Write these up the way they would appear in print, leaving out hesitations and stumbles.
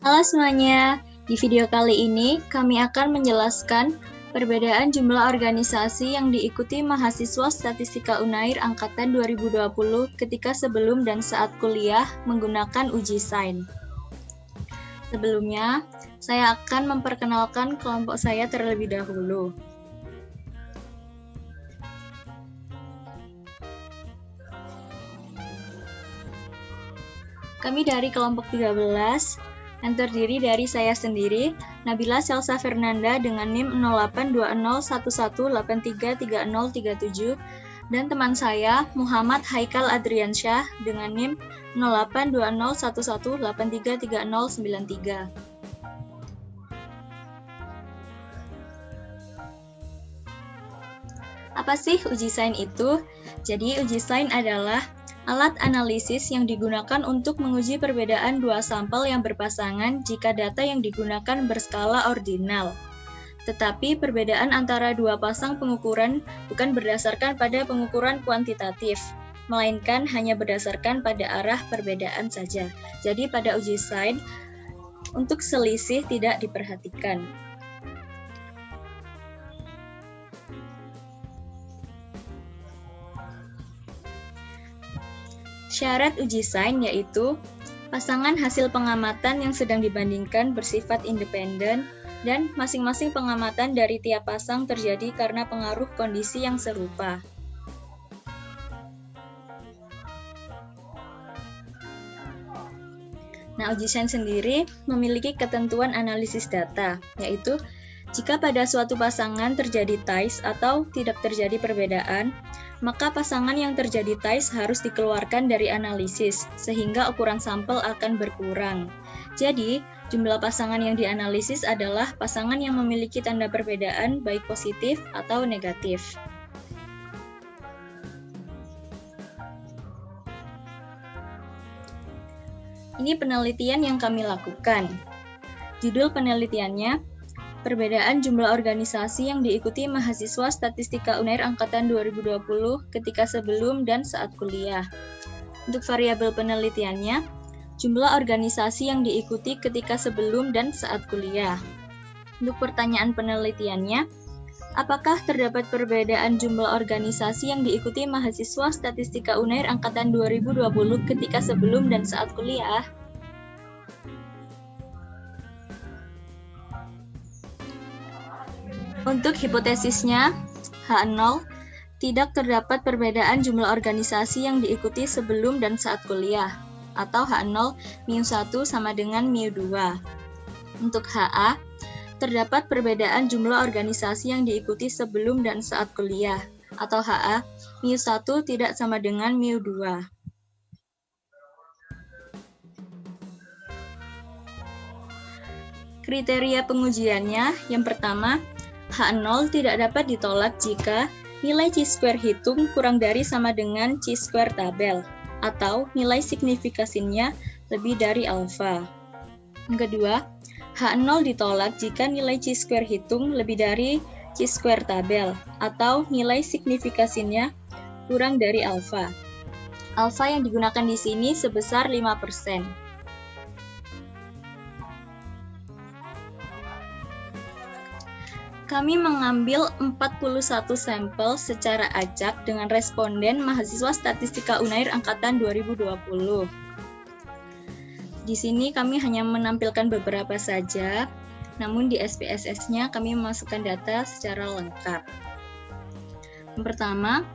Halo semuanya, di video kali ini kami akan menjelaskan perbedaan jumlah organisasi yang diikuti mahasiswa Statistika Unair Angkatan 2020 ketika sebelum dan saat kuliah menggunakan uji sains. Sebelumnya, saya akan memperkenalkan kelompok saya terlebih dahulu. Kami dari kelompok 13, yang terdiri dari saya sendiri, Nabila Selsa Fernanda dengan NIM 082011833037, dan teman saya, Muhammad Haikal Adriansyah dengan NIM 082011833093. Apa sih uji sains itu? Jadi, uji sains adalah alat analisis yang digunakan untuk menguji perbedaan dua sampel yang berpasangan jika data yang digunakan berskala ordinal. Tetapi perbedaan antara dua pasang pengukuran bukan berdasarkan pada pengukuran kuantitatif, melainkan hanya berdasarkan pada arah perbedaan saja. Jadi pada uji sains, untuk selisih tidak diperhatikan. Syarat uji sains yaitu pasangan hasil pengamatan yang sedang dibandingkan bersifat independen dan masing-masing pengamatan dari tiap pasang terjadi karena pengaruh kondisi yang serupa. Nah, uji sains sendiri memiliki ketentuan analisis data, yaitu jika pada suatu pasangan terjadi ties atau tidak terjadi perbedaan, maka pasangan yang terjadi ties harus dikeluarkan dari analisis, sehingga ukuran sampel akan berkurang. Jadi, jumlah pasangan yang dianalisis adalah pasangan yang memiliki tanda perbedaan baik positif atau negatif. Ini penelitian yang kami lakukan. Judul penelitiannya, perbedaan jumlah organisasi yang diikuti mahasiswa Statistika Unair Angkatan 2020 ketika sebelum dan saat kuliah. Untuk variabel penelitiannya, jumlah organisasi yang diikuti ketika sebelum dan saat kuliah. Untuk pertanyaan penelitiannya, apakah terdapat perbedaan jumlah organisasi yang diikuti mahasiswa Statistika Unair Angkatan 2020 ketika sebelum dan saat kuliah? Untuk hipotesisnya, H0, tidak terdapat perbedaan jumlah organisasi yang diikuti sebelum dan saat kuliah, atau H0 μ1 sama dengan μ2. Untuk HA, terdapat perbedaan jumlah organisasi yang diikuti sebelum dan saat kuliah, atau HA μ1 tidak sama dengan μ2. Kriteria pengujiannya, yang pertama, H0 tidak dapat ditolak jika nilai chi-square hitung kurang dari sama dengan chi-square tabel, atau nilai signifikasinya lebih dari alfa. Yang kedua, H0 ditolak jika nilai chi-square hitung lebih dari chi-square tabel, atau nilai signifikasinya kurang dari alfa. Alfa yang digunakan di sini sebesar 5%. Kami mengambil 41 sampel secara acak dengan responden mahasiswa Statistika Unair Angkatan 2020. Di sini kami hanya menampilkan beberapa saja, namun di SPSS-nya kami memasukkan data secara lengkap. Yang pertama,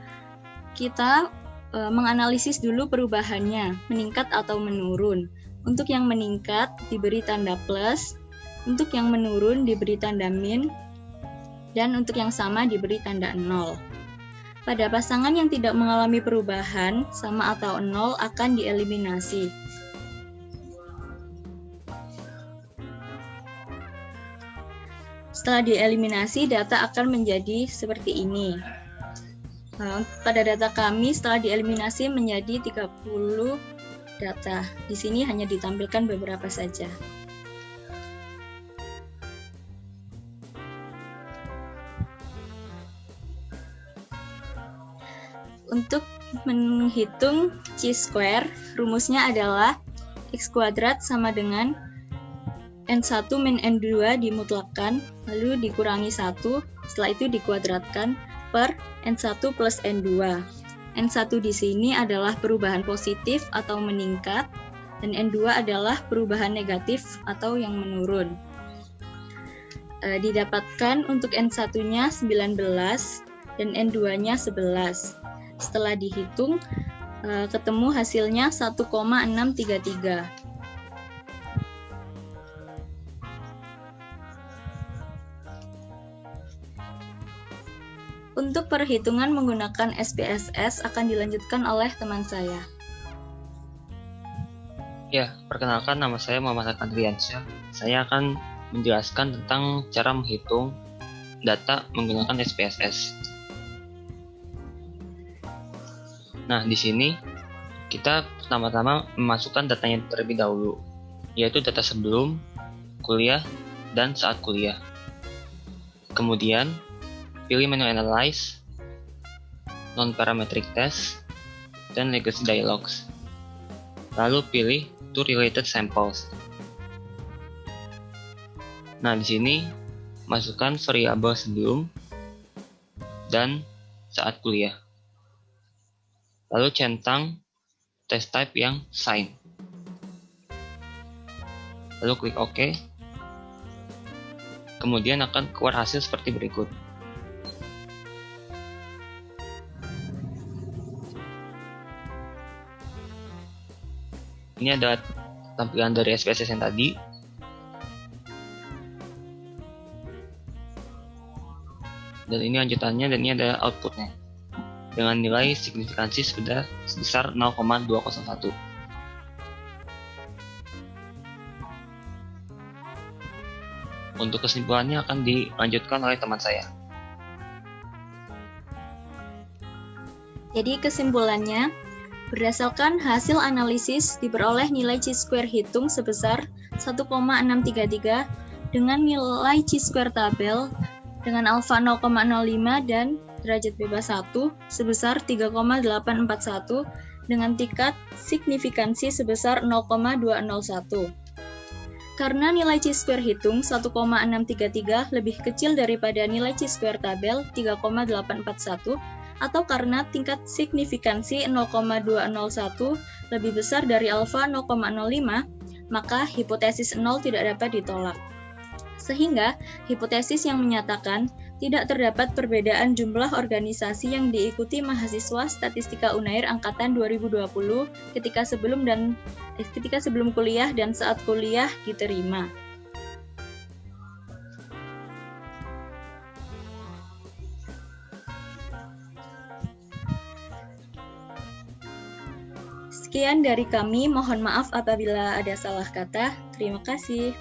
kita menganalisis dulu perubahannya, meningkat atau menurun. Untuk yang meningkat diberi tanda plus, untuk yang menurun diberi tanda min, dan untuk yang sama diberi tanda 0. Pada pasangan yang tidak mengalami perubahan, sama atau 0 akan dieliminasi. Setelah dieliminasi, data akan menjadi seperti ini. Pada data kami, setelah dieliminasi menjadi 30 data. Di sini hanya ditampilkan beberapa saja. Untuk menghitung chi-square, rumusnya adalah x² sama dengan N1 min N2 dimutlakkan, lalu dikurangi 1, setelah itu dikuadratkan per N1 plus N2. N1 di sini adalah perubahan positif atau meningkat, dan N2 adalah perubahan negatif atau yang menurun. Didapatkan untuk N1-nya 19 dan N2-nya 11. Setelah dihitung, ketemu hasilnya 1,633. Untuk perhitungan menggunakan SPSS akan dilanjutkan oleh teman saya. Ya, perkenalkan, nama saya Muhammad Andriansyah. Saya akan menjelaskan tentang cara menghitung data menggunakan SPSS. Nah, di sini kita pertama-tama memasukkan datanya terlebih dahulu, yaitu data sebelum kuliah dan saat kuliah. Kemudian, pilih menu Analyze, Non-Parametric Test, dan Legacy Dialogs. Lalu pilih To Related Samples. Nah, di sini masukkan variabel sebelum dan saat kuliah. Lalu centang test type yang sign. Lalu klik OK. Kemudian akan keluar hasil seperti berikut. Ini adalah tampilan dari SPSS yang tadi. Dan ini lanjutannya, dan ini adalah outputnya dengan nilai signifikansi sebesar 0,201. Untuk kesimpulannya akan dilanjutkan oleh teman saya. Jadi kesimpulannya, berdasarkan hasil analisis diperoleh nilai chi-square hitung sebesar 1,633 dengan nilai chi-square tabel dengan alfa 0,05 dan derajat bebas 1 sebesar 3,841 dengan tingkat signifikansi sebesar 0,201. Karena nilai chi-square hitung 1,633 lebih kecil daripada nilai chi-square tabel 3,841, atau karena tingkat signifikansi 0,201 lebih besar dari alfa 0,05, maka hipotesis 0 tidak dapat ditolak. Sehingga hipotesis yang menyatakan tidak terdapat perbedaan jumlah organisasi yang diikuti mahasiswa Statistika Unair angkatan 2020 ketika sebelum kuliah dan saat kuliah diterima. Sekian dari kami, mohon maaf apabila ada salah kata. Terima kasih.